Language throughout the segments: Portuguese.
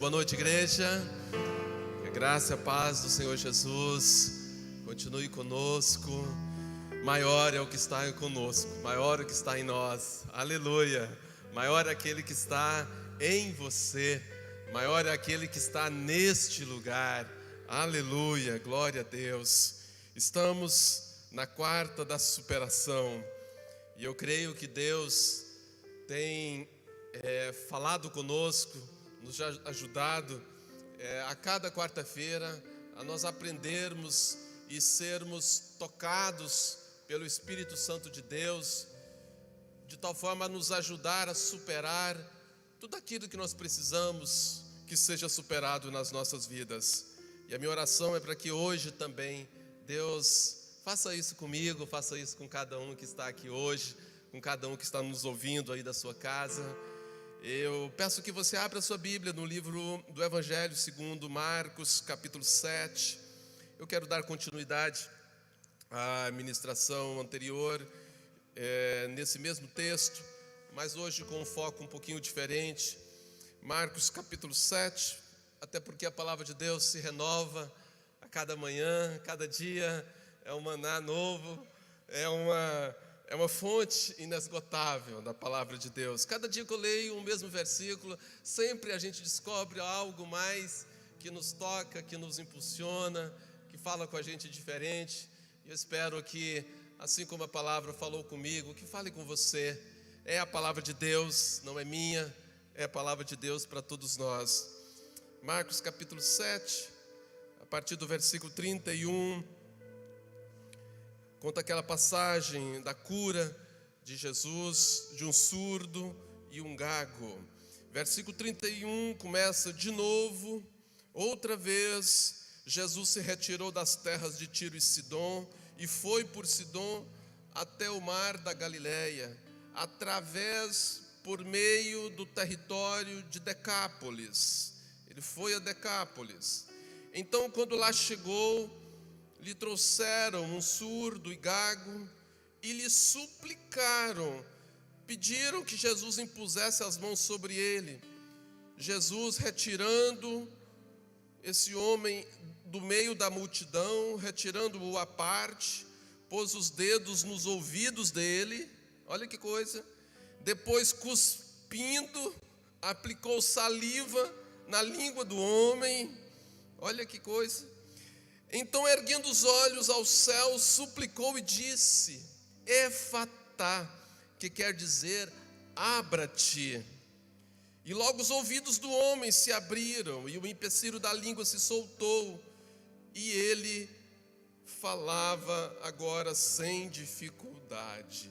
Boa noite, igreja. Que a graça e a paz do Senhor Jesus continue conosco. Maior é o que está conosco, maior é o que está em nós. Aleluia. Maior é aquele que está em você, maior é aquele que está neste lugar. Aleluia, glória a Deus. Estamos na quarta da superação e eu creio que Deus tem falado conosco, nos ajudado a cada quarta-feira a nós aprendermos e sermos tocados pelo Espírito Santo de Deus, de tal forma a nos ajudar a superar tudo aquilo que nós precisamos que seja superado nas nossas vidas. E a minha oração é para que hoje também Deus faça isso comigo, faça isso com cada um que está aqui hoje, com cada um que está nos ouvindo aí da sua casa. Eu peço que você abra a sua Bíblia no livro do Evangelho segundo Marcos, capítulo 7. Eu quero dar continuidade à ministração anterior, nesse mesmo texto, mas hoje com um foco um pouquinho diferente. Marcos, capítulo 7, até porque a palavra de Deus se renova a cada manhã, cada dia é um maná novo, é uma fonte inesgotável da palavra de Deus. Cada dia que eu leio o mesmo versículo, sempre a gente descobre algo mais que nos toca, que nos impulsiona, que fala com a gente diferente. E eu espero que, assim como a palavra falou comigo, que fale com você. É a palavra de Deus, não é minha, é a palavra de Deus para todos nós. Marcos capítulo 7, a partir do versículo 31, conta aquela passagem da cura de Jesus, de um surdo e um gago. Versículo 31 começa de novo. Outra vez, Jesus se retirou das terras de Tiro e Sidom e foi por Sidom até o mar da Galileia, por meio do território de Decápolis. Ele foi a Decápolis. Então, quando lá chegou, lhe trouxeram um surdo e gago e lhe suplicaram, pediram que Jesus impusesse as mãos sobre ele. Jesus, retirando esse homem do meio da multidão, retirando-o à parte, pôs os dedos nos ouvidos dele, olha que coisa, depois cuspindo, aplicou saliva na língua do homem, olha que coisa. Então, erguendo os olhos ao céu, suplicou e disse: Efatá, que quer dizer abra-te. E logo os ouvidos do homem se abriram e o empecilho da língua se soltou e ele falava agora sem dificuldade.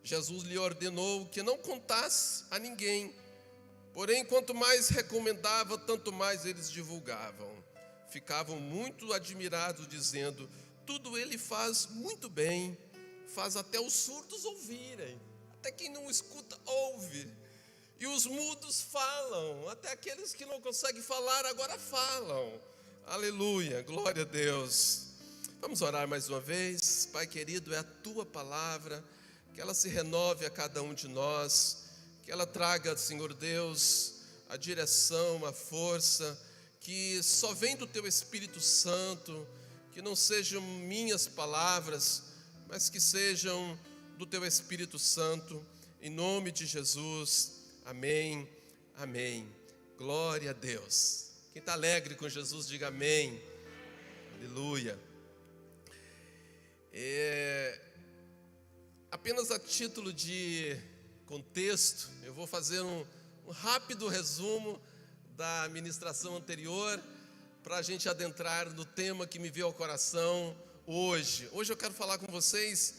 Jesus lhe ordenou que não contasse a ninguém, porém quanto mais recomendava, tanto mais eles divulgavam. Ficavam muito admirados, dizendo: tudo ele faz muito bem, faz até os surdos ouvirem, até quem não escuta ouve, e os mudos falam, até aqueles que não conseguem falar agora falam. Aleluia, glória a Deus. Vamos orar mais uma vez. Pai querido, é a tua palavra, que ela se renove a cada um de nós, que ela traga, Senhor Deus, a direção, a força, que só vem do teu Espírito Santo, que não sejam minhas palavras, mas que sejam do teu Espírito Santo, em nome de Jesus, amém, amém, glória a Deus. Quem está alegre com Jesus, diga amém, aleluia. Apenas a título de contexto, eu vou fazer um rápido resumo da ministração anterior, para a gente adentrar no tema que me veio ao coração hoje. Hoje eu quero falar com vocês,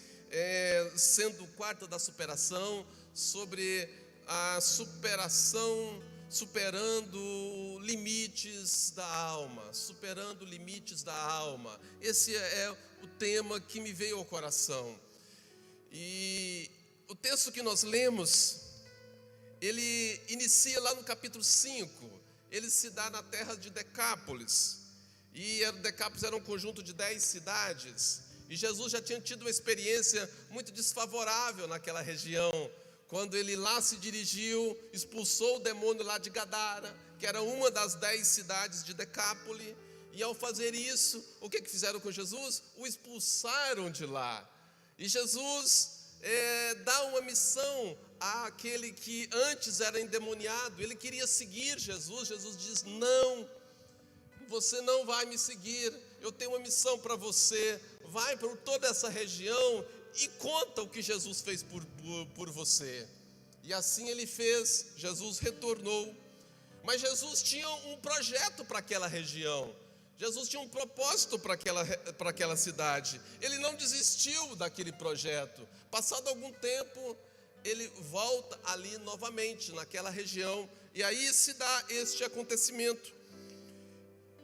sendo quarta da superação, sobre a superação, superando limites da alma, superando limites da alma. Esse é o tema que me veio ao coração. E o texto que nós lemos, ele inicia lá no capítulo 5, ele se dá na terra de Decápolis, e Decápolis era um conjunto de 10 cidades, e Jesus já tinha tido uma experiência muito desfavorável naquela região, quando ele lá se dirigiu, expulsou o demônio lá de Gadara, que era uma das 10 cidades de Decápole, e ao fazer isso, o que fizeram com Jesus? O expulsaram de lá. E Jesus dá uma missão àquele que antes era endemoniado. Ele queria seguir Jesus. Jesus diz: não, você não vai me seguir, eu tenho uma missão para você. Vai por toda essa região e conta o que Jesus fez por você. E assim ele fez. Jesus retornou, mas Jesus tinha um projeto para aquela região. Jesus tinha um propósito para aquela cidade. Ele não desistiu daquele projeto. Passado algum tempo, ele volta ali novamente, naquela região. E aí se dá este acontecimento.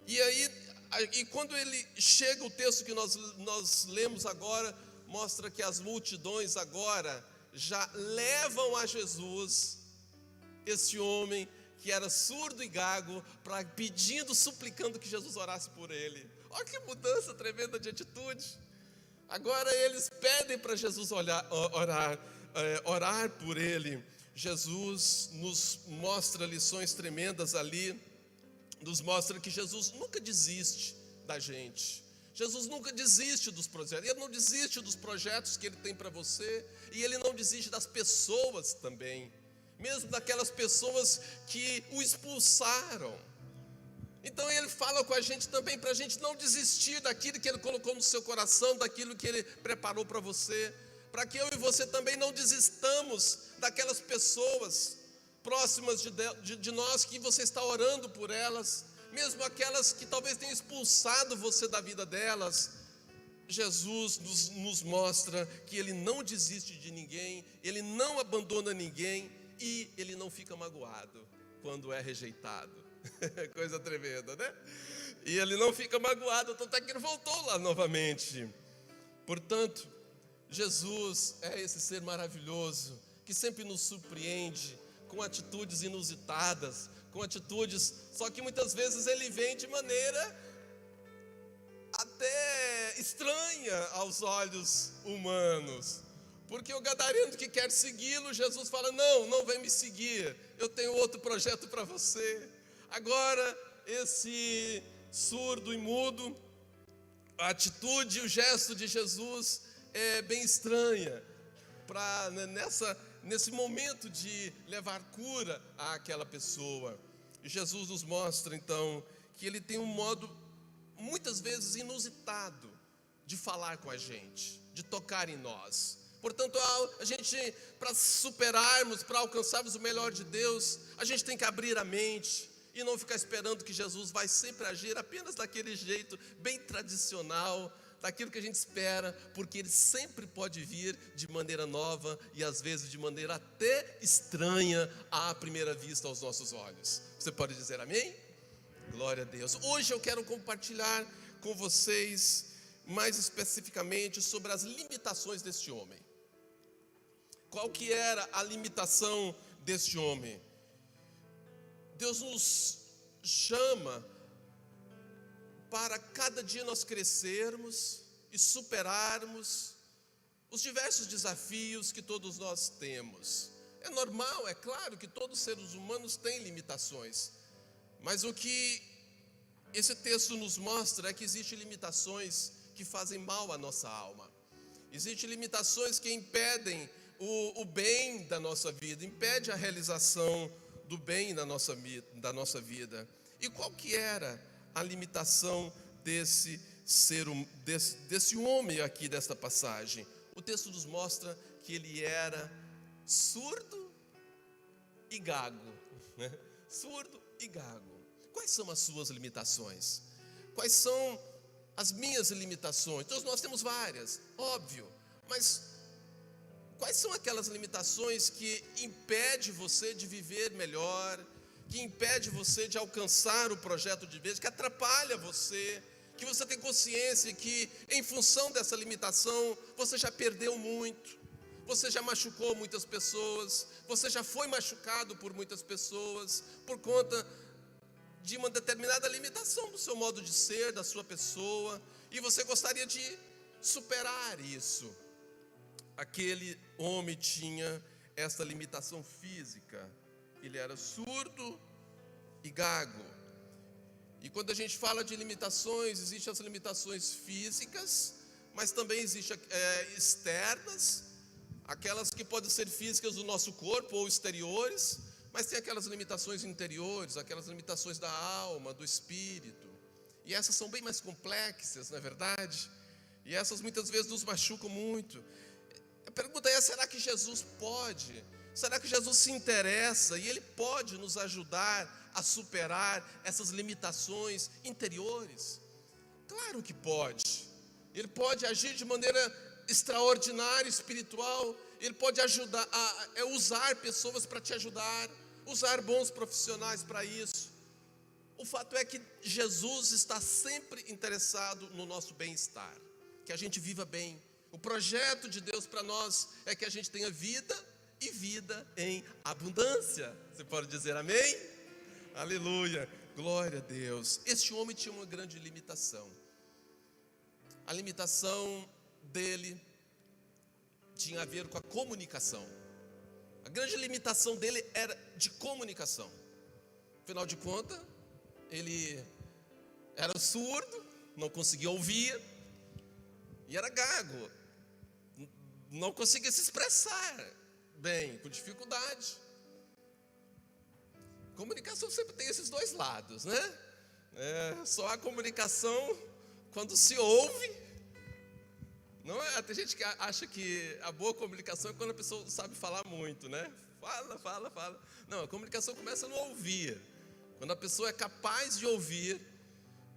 E quando ele chega, o texto que nós lemos agora, mostra que as multidões agora já levam a Jesus, esse homem que era surdo e gago, pedindo, suplicando que Jesus orasse por ele. Olha que mudança tremenda de atitude. Agora eles pedem para Jesus orar por ele. Jesus nos mostra lições tremendas ali, nos mostra que Jesus nunca desiste da gente. Jesus nunca desiste dos projetos. Ele não desiste dos projetos que ele tem para você, e ele não desiste das pessoas também, mesmo daquelas pessoas que o expulsaram. Então ele fala com a gente também para a gente não desistir daquilo que ele colocou no seu coração, daquilo que ele preparou para você, para que eu e você também não desistamos daquelas pessoas próximas de nós, que você está orando por elas, mesmo aquelas que talvez tenham expulsado você da vida delas. Jesus nos mostra que ele não desiste de ninguém, ele não abandona ninguém, e ele não fica magoado quando é rejeitado. Coisa tremenda, né? E ele não fica magoado, tanto é que ele voltou lá novamente. Portanto, Jesus é esse ser maravilhoso que sempre nos surpreende com atitudes inusitadas, com atitudes, só que muitas vezes ele vem de maneira até estranha aos olhos humanos. Porque o gadareno que quer segui-lo, Jesus fala: não vem me seguir, eu tenho outro projeto para você. Agora, esse surdo e mudo, a atitude, o gesto de Jesus é bem estranha, nesse momento de levar cura àquela pessoa. E Jesus nos mostra então que ele tem um modo, muitas vezes inusitado, de falar com a gente, de tocar em nós. Portanto, a gente, para superarmos, para alcançarmos o melhor de Deus, a gente tem que abrir a mente e não ficar esperando que Jesus vai sempre agir apenas daquele jeito bem tradicional, daquilo que a gente espera, porque ele sempre pode vir de maneira nova e às vezes de maneira até estranha à primeira vista aos nossos olhos. Você pode dizer amém? Glória a Deus. Hoje eu quero compartilhar com vocês mais especificamente sobre as limitações deste homem. Qual que era a limitação deste homem? Deus nos chama para cada dia nós crescermos e superarmos os diversos desafios que todos nós temos. É normal, é claro que todos os seres humanos têm limitações, mas o que esse texto nos mostra é que existem limitações que fazem mal à nossa alma. Existem limitações que impedem o bem da nossa vida, impede a realização do bem da nossa vida. E qual que era a limitação desse homem aqui desta passagem? O texto nos mostra que ele era surdo e gago, né? Surdo e gago. Quais são as suas limitações? Quais são as minhas limitações? Todos nós temos várias, óbvio, mas quais são aquelas limitações que impedem você de viver melhor, que impede você de alcançar o projeto de Deus, que atrapalha você, que você tem consciência que em função dessa limitação você já perdeu muito, você já machucou muitas pessoas, você já foi machucado por muitas pessoas por conta de uma determinada limitação do seu modo de ser, da sua pessoa, e você gostaria de superar isso. Aquele homem tinha esta limitação física. Ele era surdo e gago. E quando a gente fala de limitações, existem as limitações físicas, mas também existem externas, aquelas que podem ser físicas do nosso corpo ou exteriores, mas tem aquelas limitações interiores, aquelas limitações da alma, do espírito. E essas são bem mais complexas, não é verdade? E essas muitas vezes nos machucam muito. A pergunta é, será que Jesus pode? Será que Jesus se interessa e Ele pode nos ajudar a superar essas limitações interiores? Claro que pode. Ele pode agir de maneira extraordinária, espiritual. Ele pode ajudar usar pessoas para te ajudar, usar bons profissionais para isso. O fato é que Jesus está sempre interessado no nosso bem-estar, que a gente viva bem. O projeto de Deus para nós é que a gente tenha vida e vida em abundância. Você pode dizer amém? Aleluia, glória a Deus. Este homem tinha uma grande limitação. A limitação dele tinha a ver com a comunicação. A grande limitação dele era de comunicação. Afinal de contas, ele era surdo, não conseguia ouvir, e era gago, não conseguia se expressar bem, com dificuldade. Comunicação sempre tem esses dois lados, né? Só a comunicação quando se ouve. Não é? Tem gente que acha que a boa comunicação é quando a pessoa sabe falar muito, né? Fala. Não, a comunicação começa no ouvir. Quando a pessoa é capaz de ouvir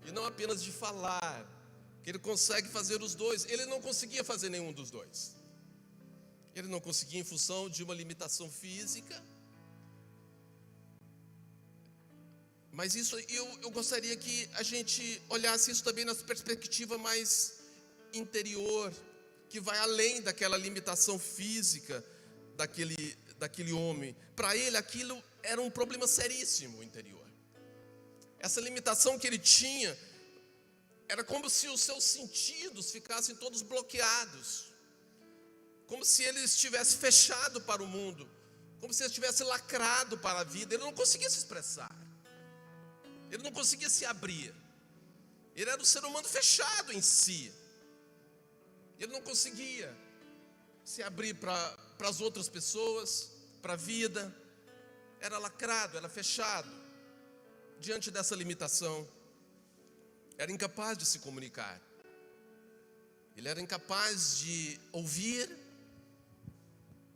e não apenas de falar, que ele consegue fazer os dois. Ele não conseguia fazer nenhum dos dois. Ele não conseguia em função de uma limitação física. Mas isso, eu gostaria que a gente olhasse isso também na perspectiva mais interior, que vai além daquela limitação física daquele homem. Para ele aquilo era um problema seríssimo interior. Essa limitação que ele tinha era como se os seus sentidos ficassem todos bloqueados, como se ele estivesse fechado para o mundo, como se ele estivesse lacrado para a vida. Ele não conseguia se expressar, ele não conseguia se abrir. Ele era um ser humano fechado em si. Ele não conseguia se abrir para as outras pessoas, para a vida. Era lacrado, era fechado. Diante dessa limitação, era incapaz de se comunicar. Ele era incapaz de ouvir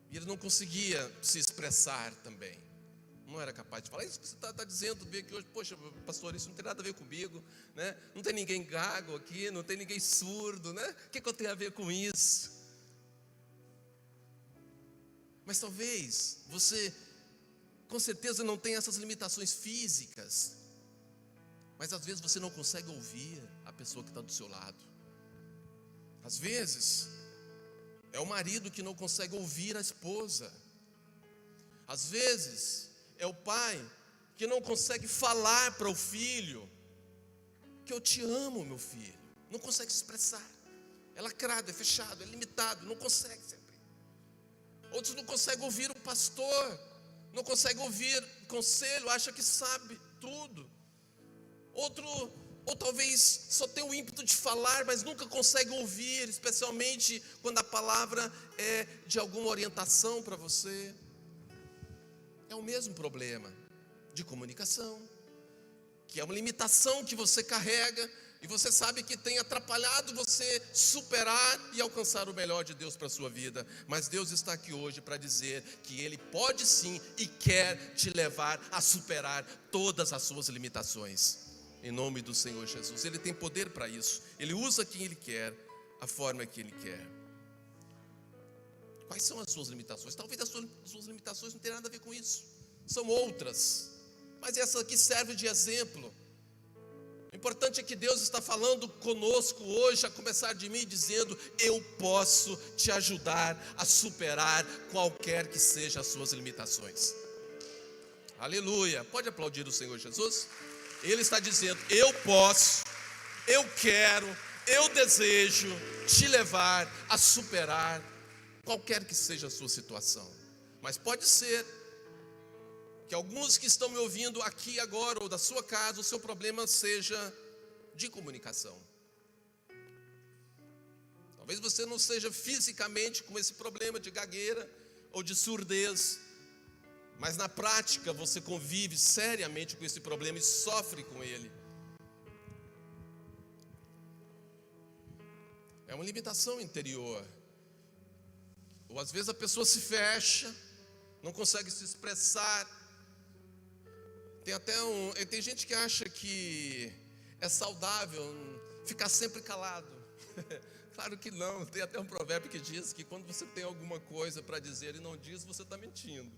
e ele não conseguia se expressar também. Não era capaz de falar. Isso que você está dizendo bem aqui hoje, poxa, pastor, isso não tem nada a ver comigo, né? Não tem ninguém gago aqui, não tem ninguém surdo, né? O que eu tenho a ver com isso? Mas talvez você, com certeza, não tenha essas limitações físicas, mas às vezes você não consegue ouvir a pessoa que está do seu lado. Às vezes é o marido que não consegue ouvir a esposa. Às vezes é o pai que não consegue falar para o filho que eu te amo, meu filho. Não consegue se expressar. É lacrado, é fechado, é limitado, não consegue se abrir. Outros não conseguem ouvir o pastor, não conseguem ouvir conselho, acha que sabe tudo. Ou talvez só tem o ímpeto de falar, mas nunca consegue ouvir, especialmente quando a palavra é de alguma orientação para você. É o mesmo problema de comunicação, que é uma limitação que você carrega e você sabe que tem atrapalhado você superar e alcançar o melhor de Deus para a sua vida. Mas Deus está aqui hoje para dizer que Ele pode sim e quer te levar a superar todas as suas limitações. Em nome do Senhor Jesus. Ele tem poder para isso. Ele usa quem Ele quer, a forma que Ele quer. Quais são as suas limitações? Talvez as suas limitações não tenham nada a ver com isso. São outras. Mas essa aqui serve de exemplo. O importante é que Deus está falando conosco hoje, a começar de mim, dizendo: eu posso te ajudar a superar qualquer que sejam as suas limitações. Aleluia. Pode aplaudir o Senhor Jesus? Ele está dizendo: eu posso, eu quero, eu desejo te levar a superar qualquer que seja a sua situação. Mas pode ser que alguns que estão me ouvindo aqui agora, ou da sua casa, o seu problema seja de comunicação. Talvez você não seja fisicamente com esse problema de gagueira ou de surdez, mas na prática você convive seriamente com esse problema e sofre com ele. É uma limitação interior. Ou às vezes a pessoa se fecha, não consegue se expressar. Tem gente que acha que é saudável ficar sempre calado. Claro que não. Tem até um provérbio que diz que quando você tem alguma coisa para dizer e não diz, você está mentindo.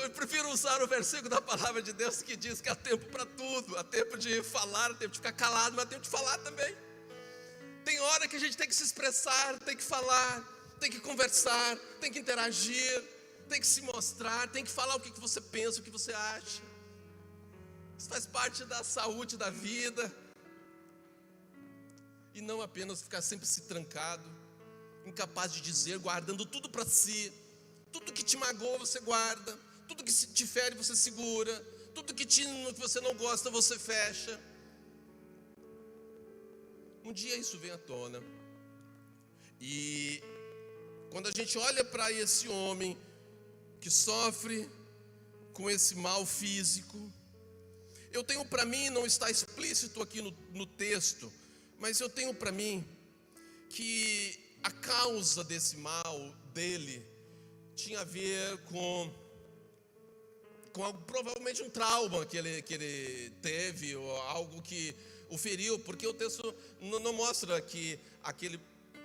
Eu prefiro usar o versículo da palavra de Deus que diz que há tempo para tudo. Há tempo de falar, há tempo de ficar calado, mas há tempo de falar também. Tem hora que a gente tem que se expressar, tem que falar, tem que conversar, tem que interagir, tem que se mostrar, tem que falar o que você pensa, o que você acha. Isso faz parte da saúde da vida. E não apenas ficar sempre se trancado, incapaz de dizer, guardando tudo para si. Tudo que te magoa você guarda, tudo que te fere você segura, tudo que você não gosta você fecha. Um dia isso vem à tona. E quando a gente olha para esse homem que sofre com esse mal físico, eu tenho para mim, não está explícito aqui no texto, mas eu tenho para mim que a causa desse mal dele tinha a ver com provavelmente um trauma que ele teve, ou algo que o feriu, porque o texto não mostra que aquele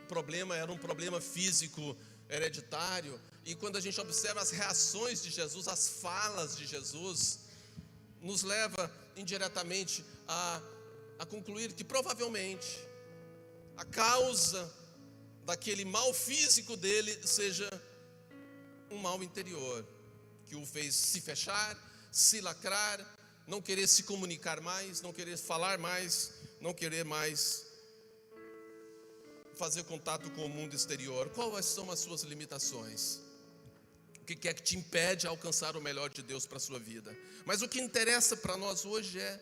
problema era um problema físico hereditário. E quando a gente observa as reações de Jesus, as falas de Jesus, nos leva indiretamente a concluir que provavelmente a causa daquele mal físico dele seja um mal interior, que o fez se fechar, se lacrar, não querer se comunicar mais, não querer falar mais, não querer mais fazer contato com o mundo exterior. Quais são as suas limitações? O que é que te impede de alcançar o melhor de Deus para a sua vida? Mas o que interessa para nós hoje é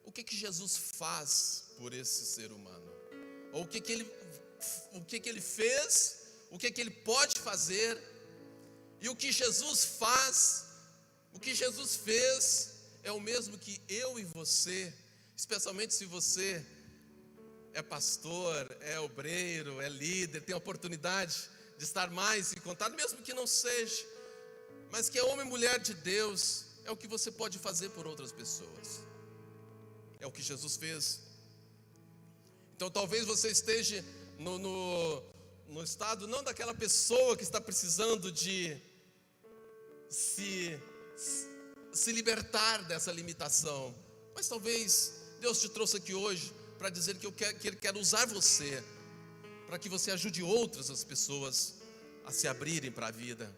o que Jesus faz por esse ser humano, ou o que ele fez, o que ele pode fazer. E o que Jesus faz, o que Jesus fez, é o mesmo que eu e você, especialmente se você é pastor, é obreiro, é líder, tem a oportunidade de estar mais em contato, mesmo que não seja, mas que é homem e mulher de Deus, é o que você pode fazer por outras pessoas. É o que Jesus fez. Então talvez você esteja no estado não daquela pessoa que está precisando de se libertar dessa limitação, mas talvez Deus te trouxe aqui hoje para dizer que Ele quer usar você, para que você ajude outras as pessoas a se abrirem para a vida,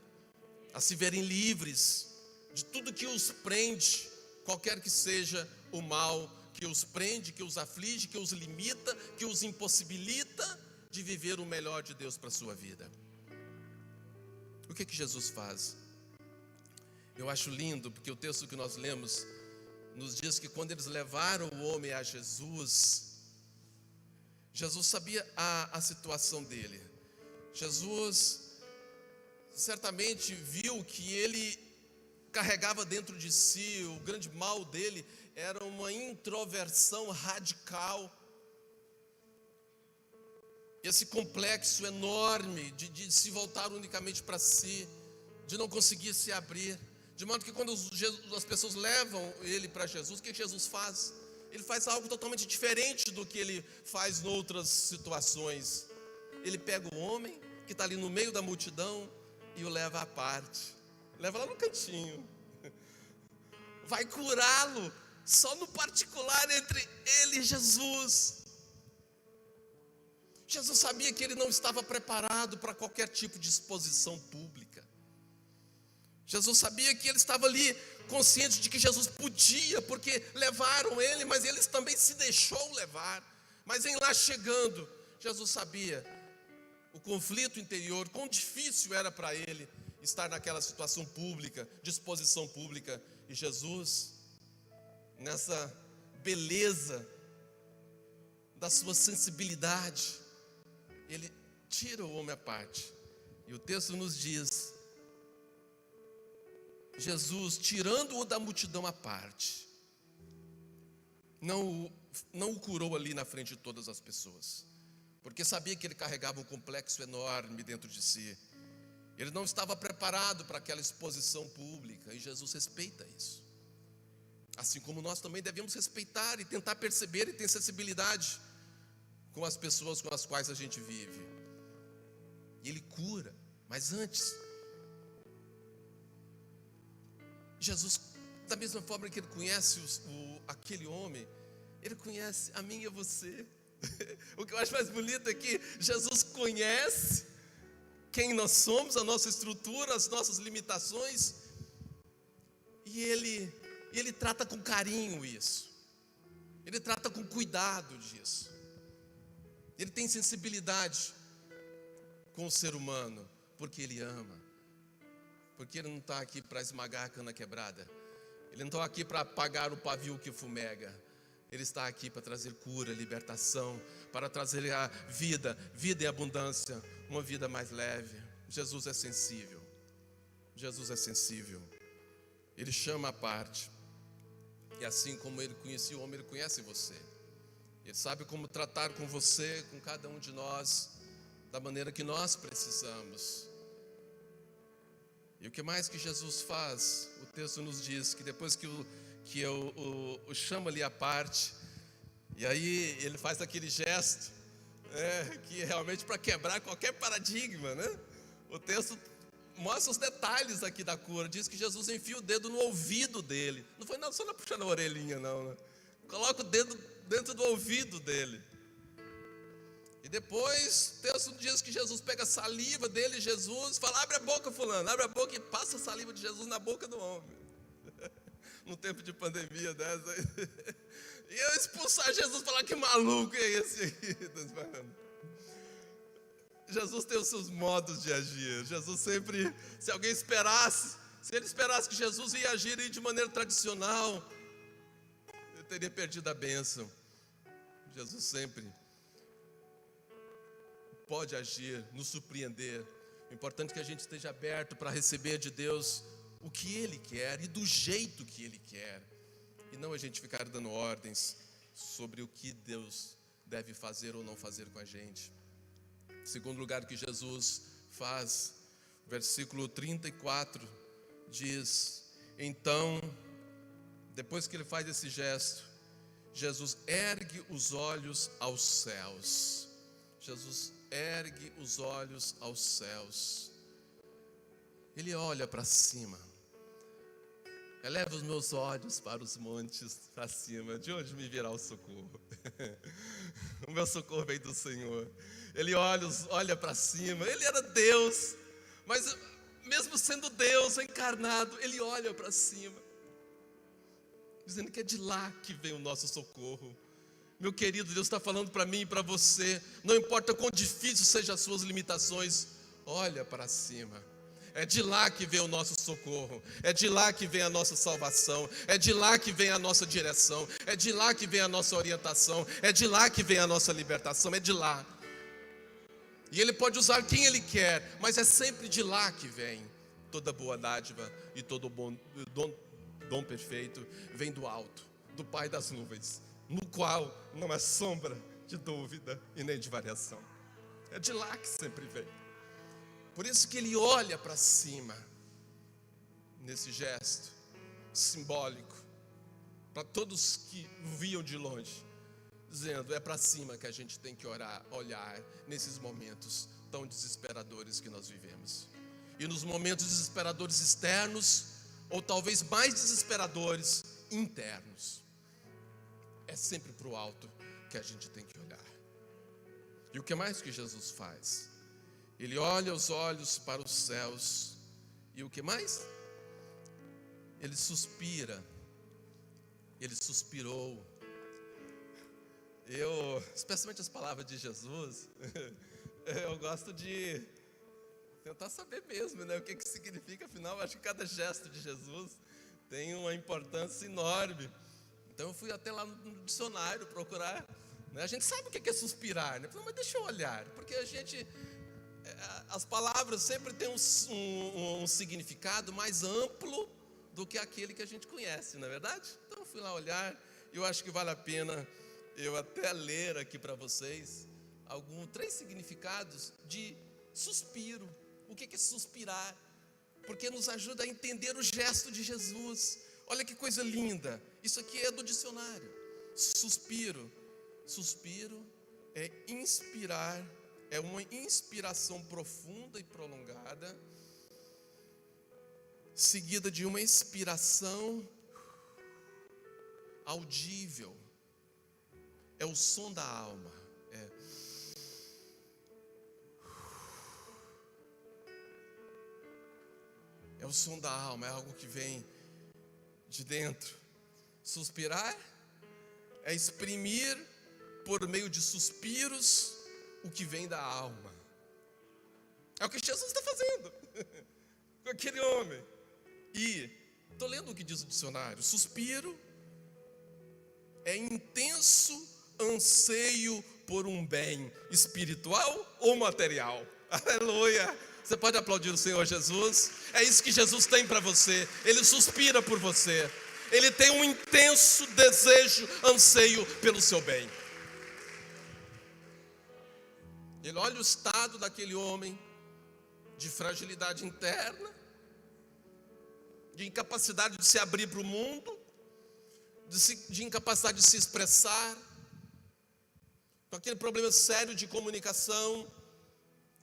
a se verem livres de tudo que os prende, qualquer que seja o mal que os prende, que os aflige, que os limita, que os impossibilita de viver o melhor de Deus para a sua vida. O que Jesus faz? Eu acho lindo, porque o texto que nós lemos nos diz que quando eles levaram o homem a Jesus sabia a situação dele. Jesus certamente viu que ele carregava dentro de si, o grande mal dele era uma introversão radical. Esse complexo enorme de se voltar unicamente para si, de não conseguir se abrir. De modo que quando as pessoas levam ele para Jesus, o que Jesus faz? Ele faz algo totalmente diferente do que ele faz em outras situações. Ele pega o homem que está ali no meio da multidão e o leva à parte, leva lá no cantinho, vai curá-lo só no particular entre ele e Jesus. Jesus sabia que ele não estava preparado para qualquer tipo de exposição pública. Jesus sabia que ele estava ali consciente de que Jesus podia, porque levaram ele, mas ele também se deixou levar. Mas em lá chegando, Jesus sabia o conflito interior, quão difícil era para ele estar naquela situação pública, de exposição pública. E Jesus, nessa beleza da sua sensibilidade, ele tira o homem à parte. E o texto nos diz, Jesus, tirando-o da multidão à parte, não o curou ali na frente de todas as pessoas, porque sabia que ele carregava um complexo enorme dentro de si. Ele não estava preparado para aquela exposição pública, e Jesus respeita isso. Assim como nós também devemos respeitar e tentar perceber e ter sensibilidade com as pessoas com as quais a gente vive. E ele cura, mas antes, Jesus, da mesma forma que ele conhece aquele homem, ele conhece a mim e a você. O que eu acho mais bonito é que Jesus conhece quem nós somos, a nossa estrutura, as nossas limitações, e ele trata com carinho isso, ele trata com cuidado disso, ele tem sensibilidade com o ser humano, porque ele ama, porque ele não está aqui para esmagar a cana quebrada, ele não está aqui para apagar o pavio que fumega, ele está aqui para trazer cura, libertação, para trazer a vida em abundância, uma vida mais leve. Jesus é sensível, Jesus é sensível, ele chama à parte, e assim como ele conhecia o homem, ele conhece você, ele sabe como tratar com você, com cada um de nós, da maneira que nós precisamos. E o que mais que Jesus faz? O texto nos diz que depois que eu o chamo ali à parte, e aí ele faz aquele gesto, que é realmente para quebrar qualquer paradigma, né? O texto mostra os detalhes aqui da cura. Diz que Jesus enfia o dedo no ouvido dele. Não foi só na puxando a orelhinha, não, né? Coloca o dedo dentro do ouvido dele. E depois o texto diz que Jesus pega a saliva dele, Jesus fala: abre a boca, fulano, abre a boca, e passa a saliva de Jesus na boca do homem. No tempo de pandemia dessa. E eu expulsar Jesus e falar: que maluco é esse aqui? Jesus tem os seus modos de agir. Jesus sempre, se alguém esperasse, se ele esperasse que Jesus ia agir de maneira tradicional, eu teria perdido a bênção. Jesus sempre pode agir, nos surpreender. O importante é que a gente esteja aberto para receber de Deus o que Ele quer e do jeito que Ele quer, e não a gente ficar dando ordens sobre o que Deus deve fazer ou não fazer com a gente. Segundo lugar que Jesus faz, versículo 34 diz: então, depois que ele faz esse gesto, Jesus ergue os olhos aos céus. Jesus ergue os olhos aos céus. Ele olha para cima. Eleva os meus olhos para os montes, para cima. De onde me virá o socorro? O meu socorro vem do Senhor. Ele olha para cima. Ele era Deus, mas mesmo sendo Deus encarnado, ele olha para cima, dizendo que é de lá que vem o nosso socorro. Meu querido, Deus está falando para mim e para você: não importa quão difícil sejam as suas limitações, olha para cima. É de lá que vem o nosso socorro, é de lá que vem a nossa salvação, é de lá que vem a nossa direção, é de lá que vem a nossa orientação, é de lá que vem a nossa libertação, é de lá. E Ele pode usar quem Ele quer, mas é sempre de lá que vem toda boa dádiva e todo bom dom perfeito, vem do alto, do Pai das nuvens, no qual não há sombra de dúvida e nem de variação. É de lá que sempre vem. Por isso que ele olha para cima, nesse gesto simbólico, para todos que viam de longe, dizendo: é para cima que a gente tem que olhar nesses momentos tão desesperadores que nós vivemos. E nos momentos desesperadores externos, ou talvez mais desesperadores internos, é sempre para o alto que a gente tem que olhar. E o que mais que Jesus faz? Ele olha os olhos para os céus. E o que mais? Ele suspira. Ele suspirou. Especialmente as palavras de Jesus, Eu gosto de tentar saber mesmo, né? O que significa, afinal, acho que cada gesto de Jesus tem uma importância enorme. Então eu fui até lá no dicionário procurar, né? A gente sabe o que é suspirar, né? Mas deixa eu olhar, porque as palavras sempre têm um significado mais amplo do que aquele que a gente conhece, não é verdade? Então eu fui lá olhar, e eu acho que vale a pena eu até ler aqui para vocês 3 significados de suspiro. O que é suspirar? Porque nos ajuda a entender o gesto de Jesus. Olha que coisa linda. Isso aqui é do dicionário. Suspiro é inspirar, é uma inspiração profunda e prolongada, seguida de uma expiração audível. É o som da alma. É o som da alma, é algo que vem de dentro. Suspirar é exprimir por meio de suspiros o que vem da alma. É o que Jesus está fazendo com aquele homem. E estou lendo o que diz o dicionário. Suspiro é intenso anseio por um bem espiritual ou material. Aleluia! Você pode aplaudir o Senhor Jesus? É isso que Jesus tem para você. Ele suspira por você. Ele tem um intenso desejo, anseio pelo seu bem. Ele olha o estado daquele homem de fragilidade interna, de incapacidade de se abrir para o mundo, de incapacidade de se expressar, com aquele problema sério de comunicação,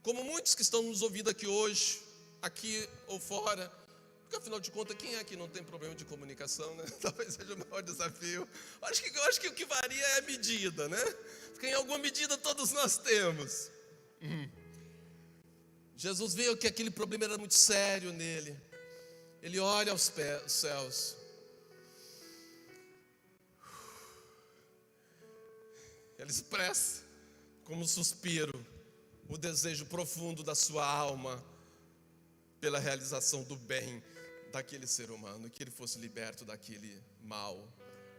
como muitos que estão nos ouvindo aqui hoje, aqui ou fora, porque afinal de contas, quem é que não tem problema de comunicação, né? Talvez seja o maior desafio. Eu acho que o que varia é a medida, né? Porque em alguma medida todos nós temos. Jesus viu que aquele problema era muito sério nele. Ele olha aos céus. Ele expressa como um suspiro o desejo profundo da sua alma pela realização do bem daquele ser humano, que ele fosse liberto daquele mal,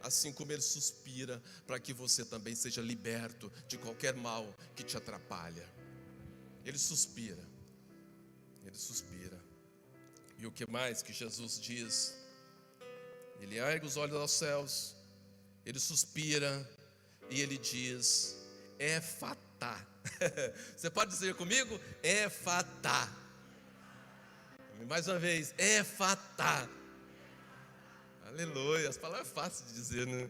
assim como ele suspira para que você também seja liberto de qualquer mal que te atrapalha. Ele suspira. E o que mais que Jesus diz? Ele ergue os olhos aos céus, ele suspira e ele diz: Efatá. Você pode dizer comigo? Efatá. Mais uma vez, Efatá. Aleluia. As palavras fáceis de dizer, né?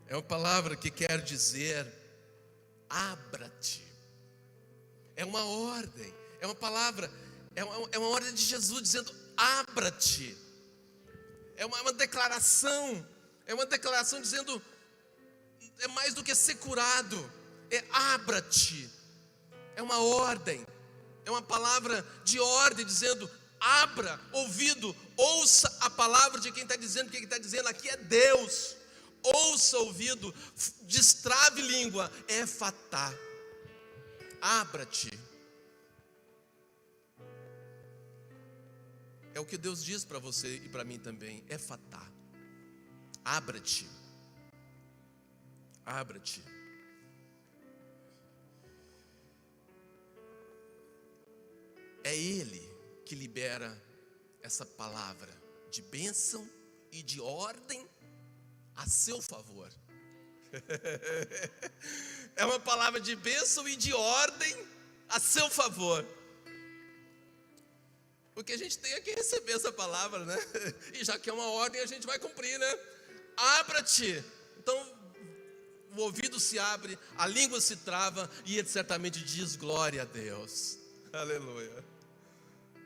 É uma palavra que quer dizer abra-te. É uma ordem. É uma palavra, é uma ordem de Jesus dizendo: abra-te. É uma declaração. É uma declaração dizendo: é mais do que ser curado. É abra-te. É uma ordem. É uma palavra de ordem dizendo: abra ouvido, ouça a palavra de quem está dizendo. Quem está dizendo aqui é Deus. Ouça ouvido, destrave língua. Efatá. Abra-te. É o que Deus diz para você e para mim também. Efatá. Abra-te. Abra-te. É Ele que libera essa palavra de bênção e de ordem a seu favor. É uma palavra de bênção e de ordem a seu favor. Porque a gente tem que receber essa palavra, né? E já que é uma ordem, a gente vai cumprir, né? Abra-te. Então, o ouvido se abre, a língua se trava e ele certamente diz: glória a Deus. Aleluia.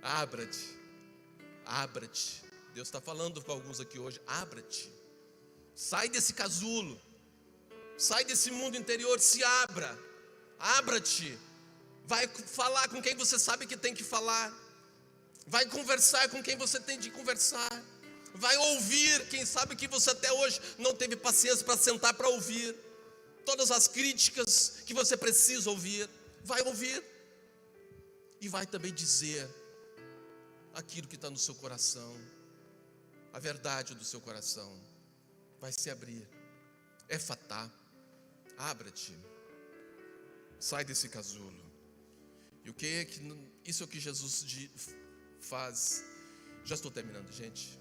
Abra-te. Abra-te. Deus está falando com alguns aqui hoje. Abra-te. Sai desse casulo. Sai desse mundo interior. Se abra. Abra-te. Vai falar com quem você sabe que tem que falar. Vai conversar com quem você tem de conversar. Vai ouvir quem sabe que você até hoje não teve paciência para sentar para ouvir. Todas as críticas que você precisa ouvir. vai ouvir e vai também dizer aquilo que está no seu coração, a verdade do seu coração. Vai se abrir. Efatá, abra-te, sai desse casulo. E o que é que isso é o que Jesus faz? Já estou terminando, gente.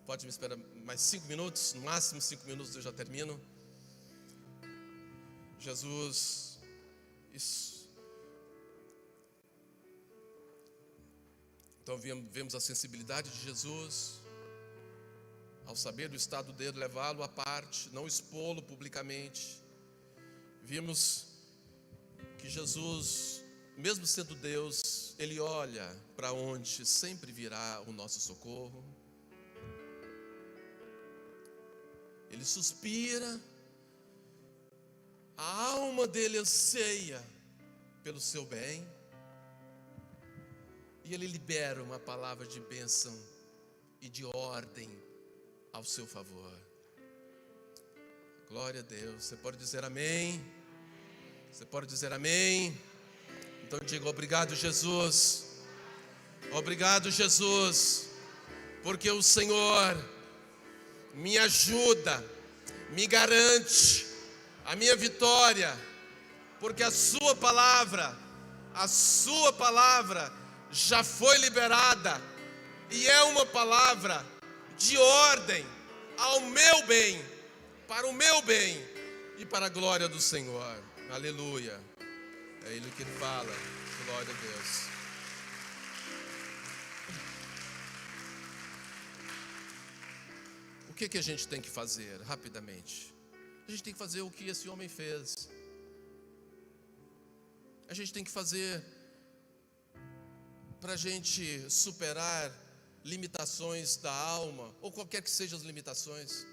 Pode me esperar mais 5 minutos, no máximo 5 minutos eu já termino. Jesus, isso. Então vemos a sensibilidade de Jesus, ao saber do estado dele, levá-lo à parte, não expô-lo publicamente. Vimos que Jesus, mesmo sendo Deus, Ele olha para onde sempre virá o nosso socorro. Ele suspira, a alma dele anseia pelo seu bem, e Ele libera uma palavra de bênção e de ordem ao seu favor. Glória a Deus. Você pode dizer amém? Você pode dizer amém? Então diga: obrigado, Jesus. Obrigado, Jesus, porque o Senhor me ajuda, me garante a minha vitória, porque a sua palavra já foi liberada, e é uma palavra de ordem ao meu bem, para o meu bem e para a glória do Senhor. Aleluia. É Ele que Ele fala. Glória a Deus. O que a gente tem que fazer rapidamente? A gente tem que fazer o que esse homem fez. A gente tem que fazer para a gente superar limitações da alma, ou qualquer que sejam as limitações.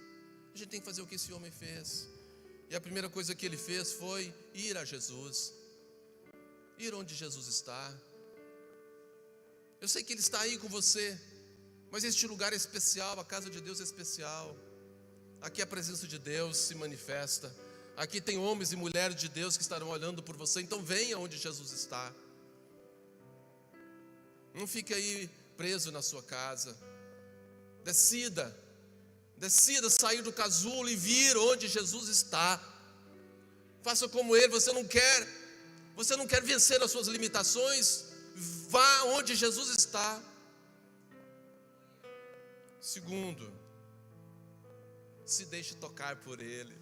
A gente tem que fazer o que esse homem fez. E a primeira coisa que ele fez foi ir a Jesus, ir onde Jesus está. Eu sei que Ele está aí com você, mas este lugar é especial, a casa de Deus é especial. Aqui a presença de Deus se manifesta. Aqui tem homens e mulheres de Deus que estarão olhando por você. Então venha onde Jesus está. Não fique aí preso na sua casa. Decida sair do casulo e vir onde Jesus está. Faça como Ele. Você não quer vencer as suas limitações? Vá onde Jesus está. Segundo, se deixe tocar por Ele.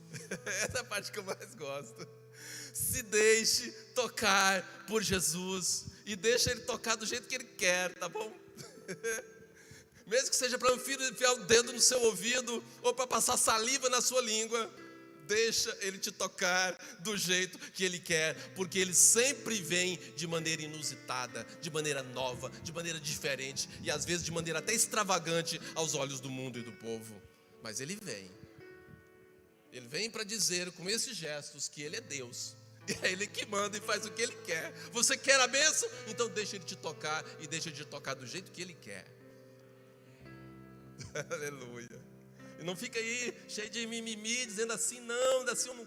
Essa é a parte que eu mais gosto. Se deixe tocar por Jesus e deixa Ele tocar do jeito que Ele quer, tá bom? Mesmo que seja para enfiar o dedo no seu ouvido ou para passar saliva na sua língua, deixa Ele te tocar do jeito que Ele quer, porque Ele sempre vem de maneira inusitada, de maneira nova, de maneira diferente e às vezes de maneira até extravagante aos olhos do mundo e do povo. Mas Ele vem para dizer com esses gestos que Ele é Deus. É Ele que manda e faz o que Ele quer. Você quer a bênção? Então deixa Ele te tocar, e deixa Ele te tocar do jeito que Ele quer. Aleluia. E não fica aí cheio de mimimi, dizendo assim: não, assim eu não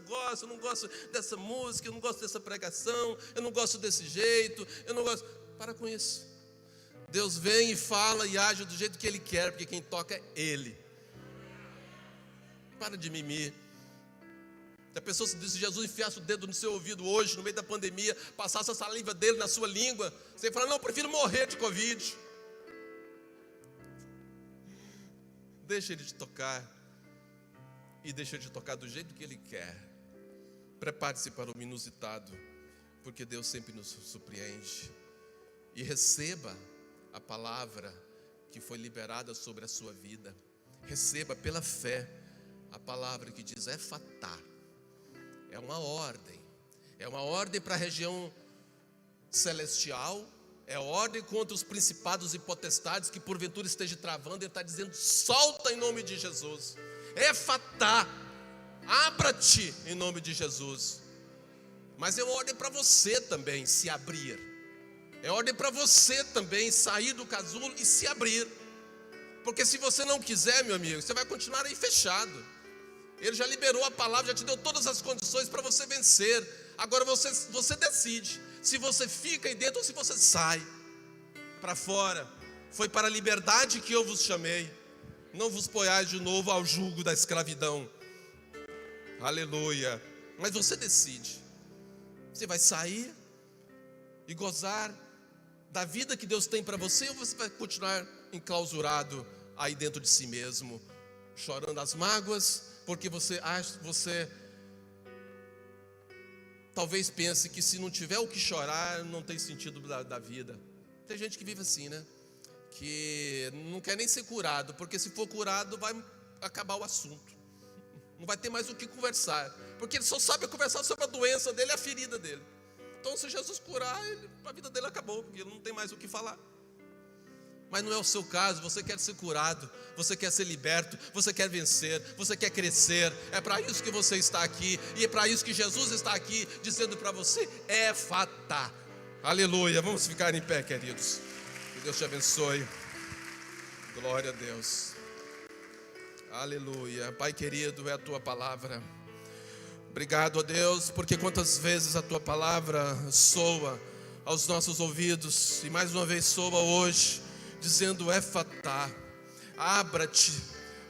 gosto dessa música, eu não gosto dessa pregação, eu não gosto desse jeito, eu não gosto. Para com isso. Deus vem e fala e age do jeito que Ele quer, porque quem toca é Ele. Para de mimimi. Se a pessoa, se Jesus enfiasse o dedo no seu ouvido hoje, no meio da pandemia, passasse a saliva dele na sua língua, você fala: não, prefiro morrer de Covid. Deixa Ele te tocar, e deixa Ele te tocar do jeito que Ele quer. Prepare-se para o inusitado, porque Deus sempre nos surpreende. E receba a palavra que foi liberada sobre a sua vida. Receba pela fé a palavra que diz Efatá. É uma ordem para a região celestial. É ordem contra os principados e potestades que porventura esteja travando. Ele está dizendo: solta em nome de Jesus. Efatá, abra-te em nome de Jesus. Mas é ordem para você também se abrir. É ordem para você também sair do casulo e se abrir. Porque se você não quiser, meu amigo, você vai continuar aí fechado. Ele já liberou a palavra, já te deu todas as condições para você vencer. Agora você decide se você fica aí dentro ou se você sai para fora. Foi para a liberdade que eu vos chamei. Não vos ponhais de novo ao jugo da escravidão. Aleluia. Mas você decide. Você vai sair e gozar da vida que Deus tem para você, ou você vai continuar enclausurado aí dentro de si mesmo, chorando as mágoas, porque você talvez pense que se não tiver o que chorar, não tem sentido da vida. Tem gente que vive assim, né? Que não quer nem ser curado, porque se for curado vai acabar o assunto, não vai ter mais o que conversar, porque ele só sabe conversar sobre a doença dele e a ferida dele. Então se Jesus curar, a vida dele acabou, porque ele não tem mais o que falar. Mas não é o seu caso. Você quer ser curado, você quer ser liberto, você quer vencer, você quer crescer. É para isso que você está aqui, e é para isso que Jesus está aqui, dizendo para você: Efatá. Aleluia. Vamos ficar em pé, queridos. Que Deus te abençoe. Glória a Deus. Aleluia. Pai querido, é a tua palavra. Obrigado a Deus, porque quantas vezes a tua palavra soa aos nossos ouvidos, e mais uma vez soa hoje, dizendo: Efatá, abra-te,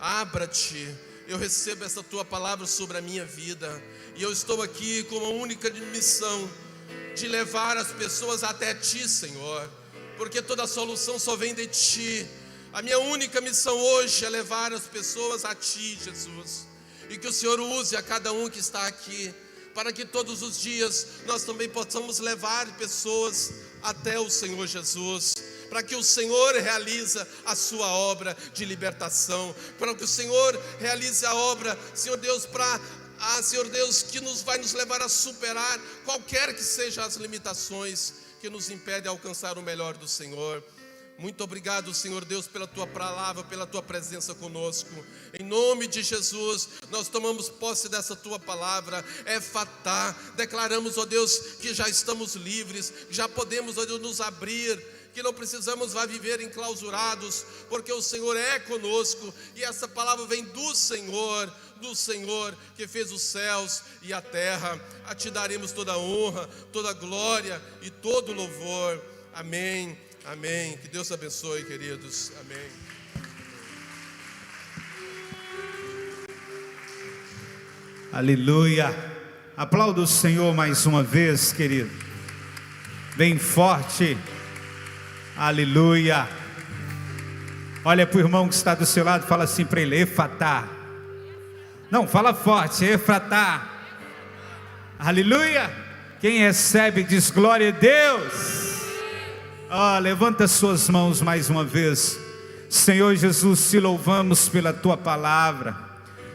abra-te. Eu recebo essa tua palavra sobre a minha vida, e eu estou aqui com uma única missão, de levar as pessoas até ti, Senhor, porque toda a solução só vem de ti. A minha única missão hoje é levar as pessoas a ti, Jesus, e que o Senhor use a cada um que está aqui, para que todos os dias nós também possamos levar pessoas até o Senhor Jesus, para que o Senhor realize a sua obra de libertação, para que o Senhor realize a obra, Senhor Deus, Senhor Deus, que vai nos levar a superar qualquer que sejam as limitações que nos impedem de alcançar o melhor do Senhor. Muito obrigado, Senhor Deus, pela tua palavra, pela tua presença conosco. Em nome de Jesus, nós tomamos posse dessa tua palavra, Efatá. Declaramos, ó Deus, que já estamos livres, já podemos, ó Deus, nos abrir, que não precisamos viver enclausurados, porque o Senhor é conosco, e essa palavra vem do Senhor que fez os céus e a terra. A ti daremos toda a honra, toda a glória e todo o louvor. Amém. Amém. Que Deus abençoe, queridos. Amém. Aleluia. Aplauda o Senhor mais uma vez, querido. Bem forte. Aleluia. Olha para o irmão que está do seu lado, fala assim para ele: Efatá. Não, fala forte: Efatá. Aleluia. Quem recebe diz glória a Deus. Levanta suas mãos mais uma vez. Senhor Jesus, te louvamos pela tua palavra,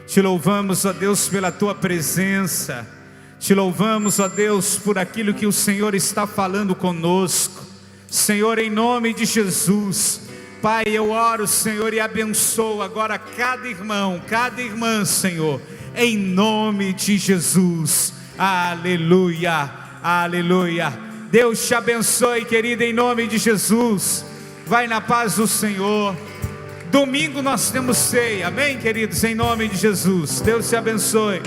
te louvamos, ó Deus, pela tua presença, te louvamos, ó Deus, por aquilo que o Senhor está falando conosco. Senhor, em nome de Jesus, Pai, eu oro, Senhor, e abençoo agora cada irmão, cada irmã, Senhor, em nome de Jesus. Aleluia, aleluia. Deus te abençoe, querida, em nome de Jesus. Vai na paz do Senhor. Domingo nós temos ceia, amém, queridos, em nome de Jesus. Deus te abençoe.